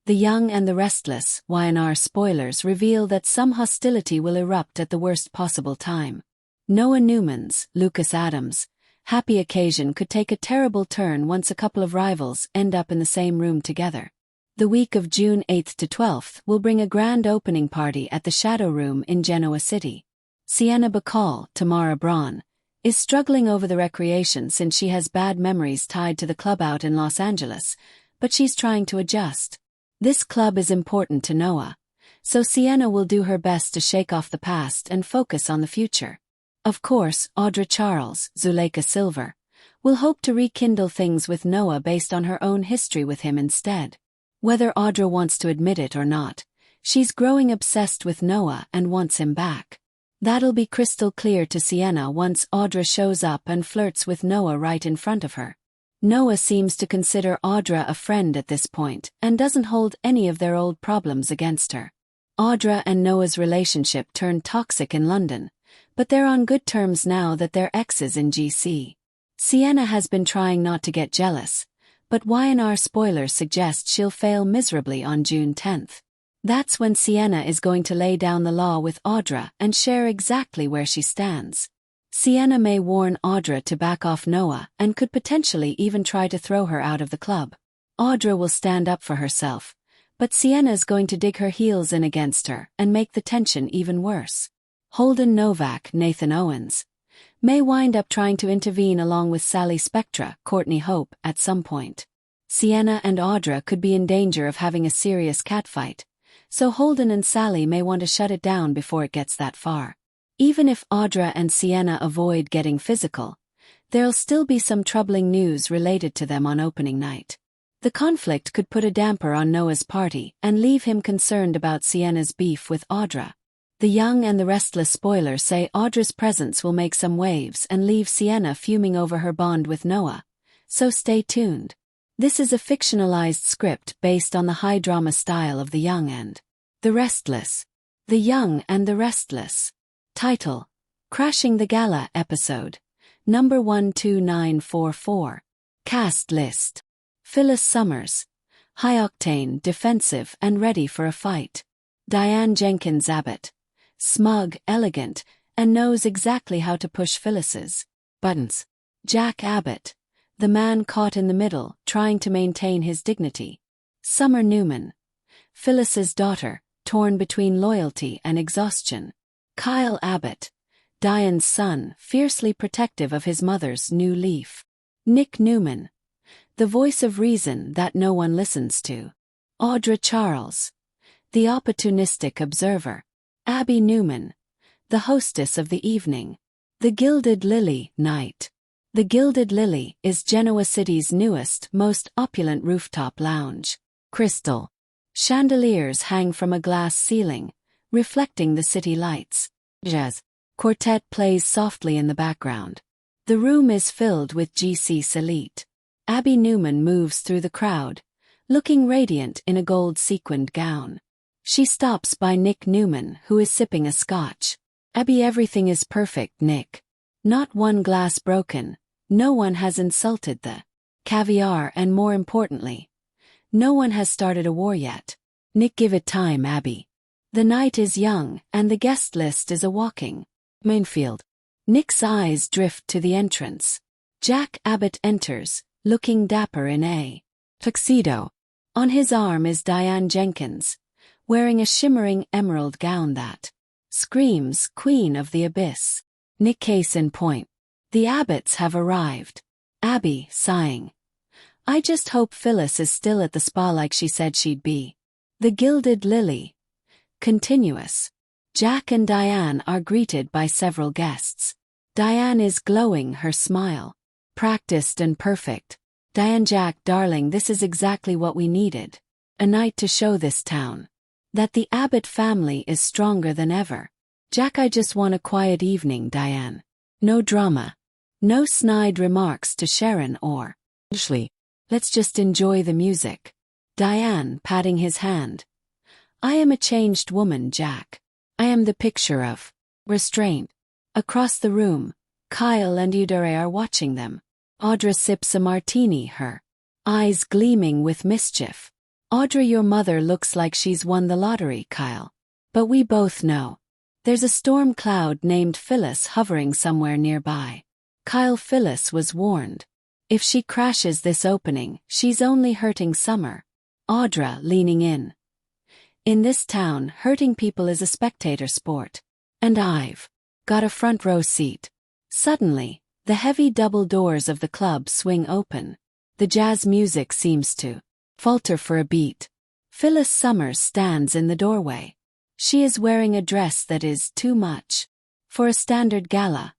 The Young and the Restless, YNR spoilers reveal that some hostility will erupt at the worst possible time. Noah Newman's, Lucas Adams, happy occasion could take a terrible turn once a couple of rivals end up in the same room together. The week of June 8th to 12th will bring a grand opening party at the Shadow Room in Genoa City. Sienna Bacall, Tamara Braun, is struggling over the recreation since she has bad memories tied to the club out in Los Angeles, but she's trying to adjust. This club is important to Noah, so Sienna will do her best to shake off the past and focus on the future. Of course, Audra Charles, Zuleika Silver, will hope to rekindle things with Noah based on her own history with him instead. Whether Audra wants to admit it or not, she's growing obsessed with Noah and wants him back. That'll be crystal clear to Sienna once Audra shows up and flirts with Noah right in front of her. Noah seems to consider Audra a friend at this point and doesn't hold any of their old problems against her. Audra and Noah's relationship turned toxic in London, but they're on good terms now that they're exes in GC. Sienna has been trying not to get jealous, but YNR spoilers suggest she'll fail miserably on June 10th. That's when Sienna is going to lay down the law with Audra and share exactly where she stands. Sienna may warn Audra to back off Noah and could potentially even try to throw her out of the club. Audra will stand up for herself, but Sienna's going to dig her heels in against her and make the tension even worse. Holden Novak, Nathan Owens, may wind up trying to intervene along with Sally Spectra, Courtney Hope, at some point. Sienna and Audra could be in danger of having a serious catfight, so Holden and Sally may want to shut it down before it gets that far. Even if Audra and Sienna avoid getting physical, there'll still be some troubling news related to them on opening night. The conflict could put a damper on Noah's party and leave him concerned about Sienna's beef with Audra. The Young and the Restless spoilers say Audra's presence will make some waves and leave Sienna fuming over her bond with Noah, so stay tuned. This is a fictionalized script based on the high-drama style of The Young and the Restless. The Young and the Restless. Title: Crashing the Gala Episode. Number 12944. Cast list. Phyllis Summers. High-octane, defensive and ready for a fight. Diane Jenkins Abbott. Smug, elegant, and knows exactly how to push Phyllis's buttons. Jack Abbott. The man caught in the middle, trying to maintain his dignity. Summer Newman. Phyllis's daughter, torn between loyalty and exhaustion. Kyle Abbott. Diane's son, fiercely protective of his mother's new leaf. Nick Newman. The voice of reason that no one listens to. Audra Charles. The opportunistic observer. Abby Newman. The hostess of the evening. The Gilded Lily Night. The Gilded Lily is Genoa City's newest, most opulent rooftop lounge. Crystal chandeliers hang from a glass ceiling, reflecting the city lights. Jazz quartet plays softly in the background. The room is filled with GC Selite. Abby Newman moves through the crowd, looking radiant in a gold-sequined gown. She stops by Nick Newman, who is sipping a scotch. Abby, everything is perfect, Nick. Not one glass broken. No one has insulted the caviar, and more importantly, no one has started a war yet. Nick, give it time, Abby. The night is young, and the guest list is a walking minefield. Nick's eyes drift to the entrance. Jack Abbott enters, looking dapper in a tuxedo. On his arm is Diane Jenkins, wearing a shimmering emerald gown that screams Queen of the Abyss. Nick, case in point. The Abbotts have arrived. Abby, sighing. I just hope Phyllis is still at the spa like she said she'd be. The Gilded Lily. Continuous. Jack and Diane are greeted by several guests. Diane is glowing, her smile practiced and perfect. Diane, Jack, darling, this is exactly what we needed. A night to show this town that the Abbott family is stronger than ever. Jack, I just want a quiet evening, Diane. No drama. No snide remarks to Sharon or Ashley. Let's just enjoy the music. Diane, patting his hand. I am a changed woman, Jack. I am the picture of restraint. Across the room, Kyle and Udare are watching them. Audra sips a martini, her eyes gleaming with mischief. Audra, your mother looks like she's won the lottery, Kyle. But we both know. There's a storm cloud named Phyllis hovering somewhere nearby. Kyle, Phyllis was warned. If she crashes this opening, she's only hurting Summer. Audra, leaning in. In this town, hurting people is a spectator sport. And I've got a front row seat. Suddenly, the heavy double doors of the club swing open. The jazz music seems to falter for a beat. Phyllis Summers stands in the doorway. She is wearing a dress that is too much for a standard gala.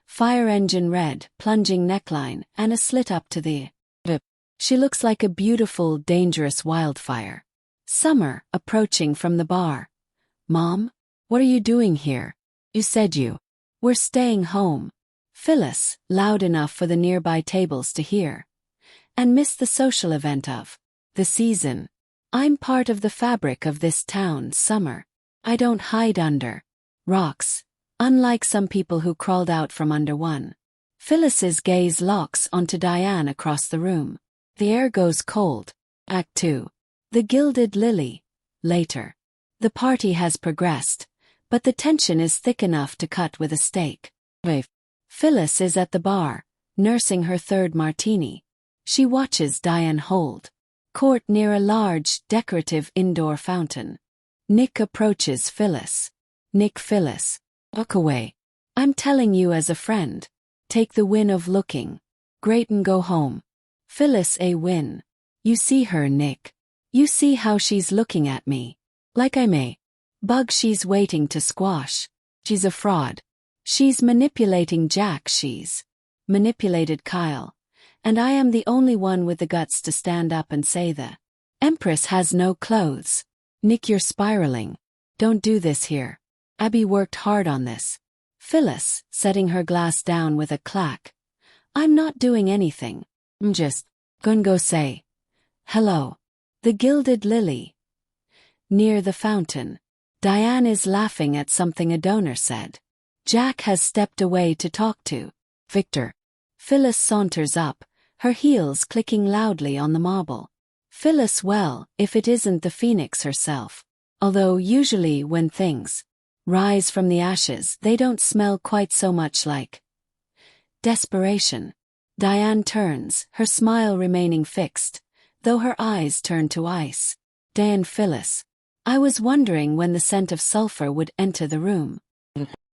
Fire engine red, plunging neckline, and a slit up to the hip. She looks like a beautiful, dangerous wildfire. Summer, approaching from the bar. Mom? What are you doing here? You said you were staying home. Phyllis, loud enough for the nearby tables to hear. And miss the social event of the season. I'm part of the fabric of this town, Summer. I don't hide under rocks, unlike some people who crawled out from under one. Phyllis's gaze locks onto Diane across the room. The air goes cold. Act 2. The Gilded Lily. Later. The party has progressed, but the tension is thick enough to cut with a stake. Phyllis is at the bar, nursing her third martini. She watches Diane hold court near a large, decorative indoor fountain. Nick approaches Phyllis. Nick, Phyllis. Look away. I'm telling you as a friend. Take the win of looking great and go home. Phyllis, a win. You see her, Nick. You see how she's looking at me. Like I'm a bug she's waiting to squash. She's a fraud. She's manipulating Jack. She's manipulated Kyle. And I am the only one with the guts to stand up and say the Empress has no clothes. Nick, you're spiraling. Don't do this here. Abby worked hard on this. Phyllis, setting her glass down with a clack. I'm not doing anything. I'm just gonna go say hello. The Gilded Lily. Near the fountain. Diane is laughing at something a donor said. Jack has stepped away to talk to Victor. Phyllis saunters up, her heels clicking loudly on the marble. Phyllis, well, if it isn't the Phoenix herself. Although usually when things rise from the ashes, they don't smell quite so much like desperation. Diane turns, her smile remaining fixed, though her eyes turn to ice. Dan, Phyllis. I was wondering when the scent of sulfur would enter the room.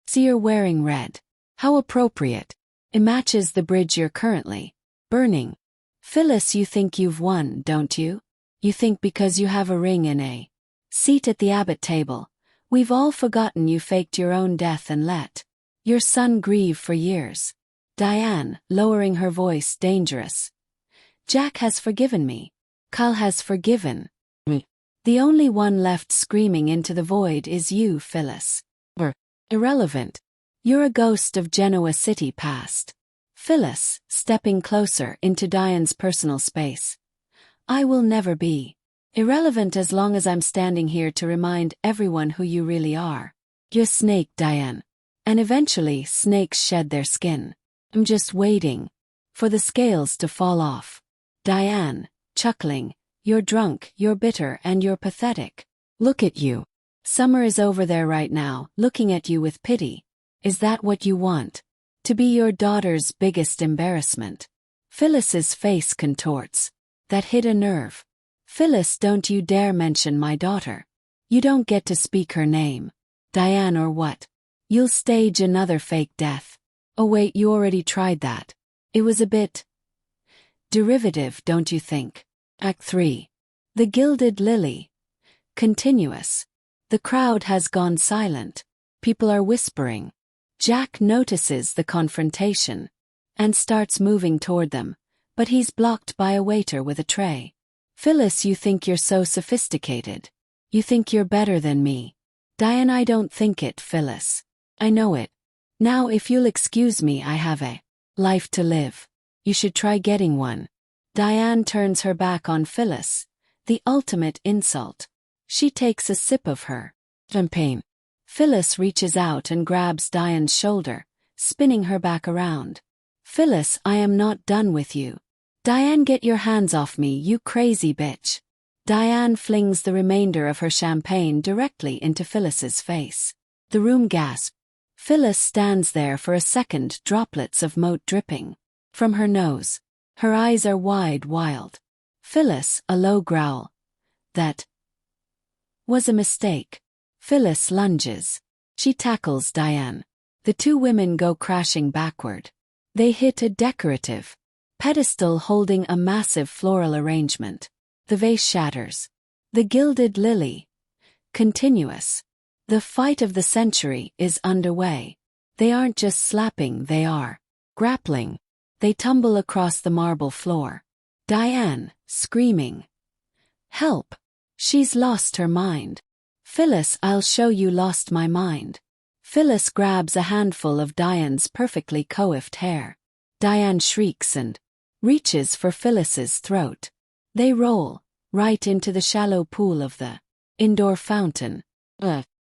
See, you're wearing red. How appropriate. It matches the bridge you're currently burning. Phyllis, you think you've won, don't you? You think because you have a ring in a seat at the Abbott table. We've all forgotten you faked your own death and let your son grieve for years. Diane, lowering her voice, dangerous. Jack has forgiven me. Kyle has forgiven me. The only one left screaming into the void is you, Phyllis. Irrelevant. You're a ghost of Genoa City past. Phyllis, stepping closer into Diane's personal space. I will never be irrelevant as long as I'm standing here to remind everyone who you really are. You're a snake, Diane. And eventually snakes shed their skin. I'm just waiting for the scales to fall off. Diane, chuckling, you're drunk, you're bitter, and you're pathetic. Look at you. Summer is over there right now, looking at you with pity. Is that what you want? To be your daughter's biggest embarrassment? Phyllis's face contorts. That hit a nerve. Phyllis, don't you dare mention my daughter. You don't get to speak her name. Diane, or what? You'll stage another fake death. Oh wait, you already tried that. It was a bit derivative, don't you think? Act 3. The Gilded Lily. Continuous. The crowd has gone silent. People are whispering. Jack notices the confrontation and starts moving toward them, but he's blocked by a waiter with a tray. Phyllis, you think you're so sophisticated. You think you're better than me. Diane, I don't think it, Phyllis. I know it. Now if you'll excuse me, I have a life to live. You should try getting one. Diane turns her back on Phyllis. The ultimate insult. She takes a sip of her champagne. Phyllis reaches out and grabs Diane's shoulder, spinning her back around. Phyllis, I am not done with you. Diane, get your hands off me, you crazy bitch. Diane flings the remainder of her champagne directly into Phyllis's face. The room gasps. Phyllis stands there for a second, droplets of moat dripping from her nose. Her eyes are wide, wild. Phyllis, a low growl. That was a mistake. Phyllis lunges. She tackles Diane. The two women go crashing backward. They hit a decorative pedestal holding a massive floral arrangement. The vase shatters. The gilded lily. Continuous. The fight of the century is underway. They aren't just slapping, they are grappling. They tumble across the marble floor. Diane, screaming. Help! She's lost her mind. Phyllis, I'll show you lost my mind. Phyllis grabs a handful of Diane's perfectly coiffed hair. Diane shrieks and reaches for Phyllis's throat. They roll right into the shallow pool of the indoor fountain.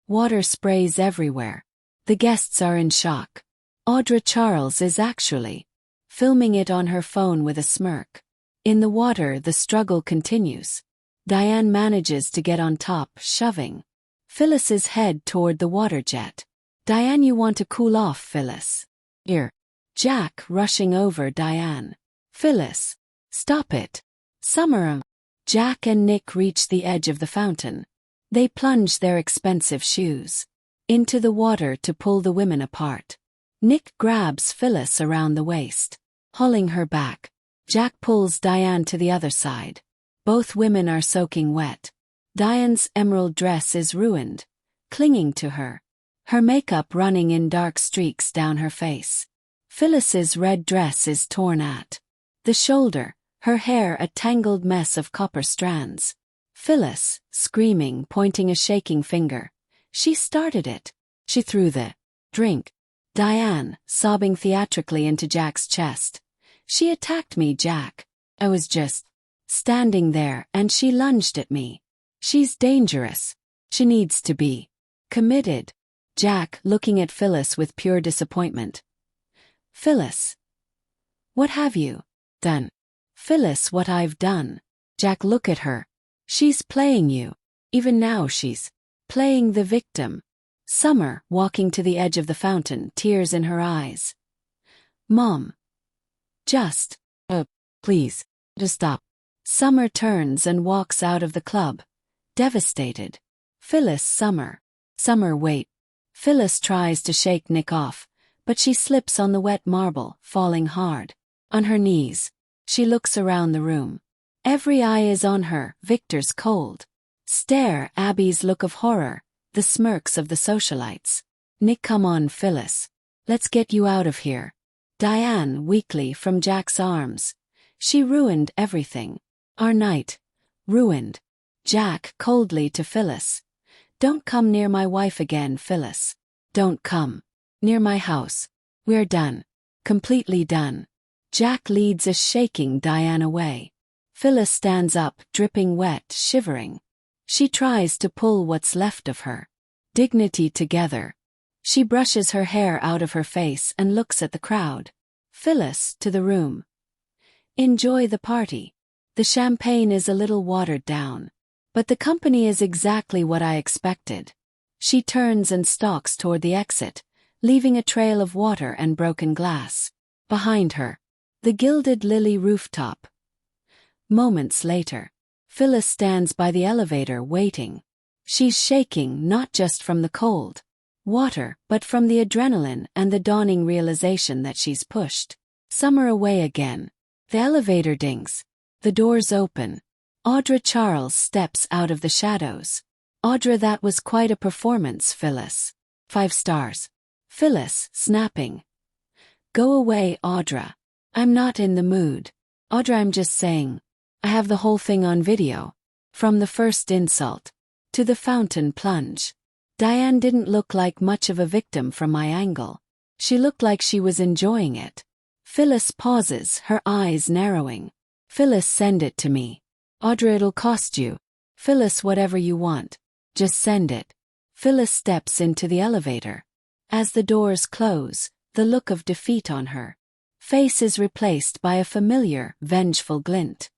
Water sprays everywhere. The guests are in shock. Audra Charles is actually filming it on her phone with a smirk. In the water, the struggle continues. Diane manages to get on top, shoving Phyllis's head toward the water jet. Diane, you want to cool off, Phyllis. Here. Jack rushing over Diane. Phyllis. Stop it. Summer. Jack and Nick reach the edge of the fountain. They plunge their expensive shoes into the water to pull the women apart. Nick grabs Phyllis around the waist, hauling her back. Jack pulls Diane to the other side. Both women are soaking wet. Diane's emerald dress is ruined, clinging to her. Her makeup running in dark streaks down her face. Phyllis's red dress is torn at the shoulder, her hair a tangled mess of copper strands. Phyllis, screaming, pointing a shaking finger. She started it. She threw the drink. Diane, sobbing theatrically into Jack's chest. She attacked me, Jack. I was just standing there and she lunged at me. She's dangerous. She needs to be committed. Jack, looking at Phyllis with pure disappointment. Phyllis. What have you done? Phyllis, what I've done. Jack, look at her. She's playing you. Even now she's playing the victim. Summer, walking to the edge of the fountain, tears in her eyes. Mom. Just. Please. Just stop. Summer turns and walks out of the club. Devastated. Phyllis, Summer. Summer, wait. Phyllis tries to shake Nick off, but she slips on the wet marble, falling hard. On her knees. She looks around the room. Every eye is on her, Victor's cold stare, Abby's look of horror, the smirks of the socialites. Nick, come on, Phyllis. Let's get you out of here. Diane, weakly, from Jack's arms. She ruined everything. Our night. Ruined. Jack, coldly to Phyllis. Don't come near my wife again, Phyllis. Don't come near my house. We're done. Completely done. Jack leads a shaking Diane away. Phyllis stands up, dripping wet, shivering. She tries to pull what's left of her dignity together. She brushes her hair out of her face and looks at the crowd. Phyllis, to the room. Enjoy the party. The champagne is a little watered down, but the company is exactly what I expected. She turns and stalks toward the exit, leaving a trail of water and broken glass. Behind her, the gilded lily rooftop. Moments later, Phyllis stands by the elevator waiting. She's shaking not just from the cold water, but from the adrenaline and the dawning realization that she's pushed Summer away again. The elevator dings. The doors open. Audra Charles steps out of the shadows. Audra, that was quite a performance, Phyllis. 5 stars. Phyllis, snapping. Go away, Audra. I'm not in the mood. Audra, I'm just saying. I have the whole thing on video. From the first insult to the fountain plunge. Diane didn't look like much of a victim from my angle. She looked like she was enjoying it. Phyllis pauses, her eyes narrowing. Phyllis, send it to me. Audra, it'll cost you. Phyllis, whatever you want. Just send it. Phyllis steps into the elevator. As the doors close, the look of defeat on her face is replaced by a familiar, vengeful glint.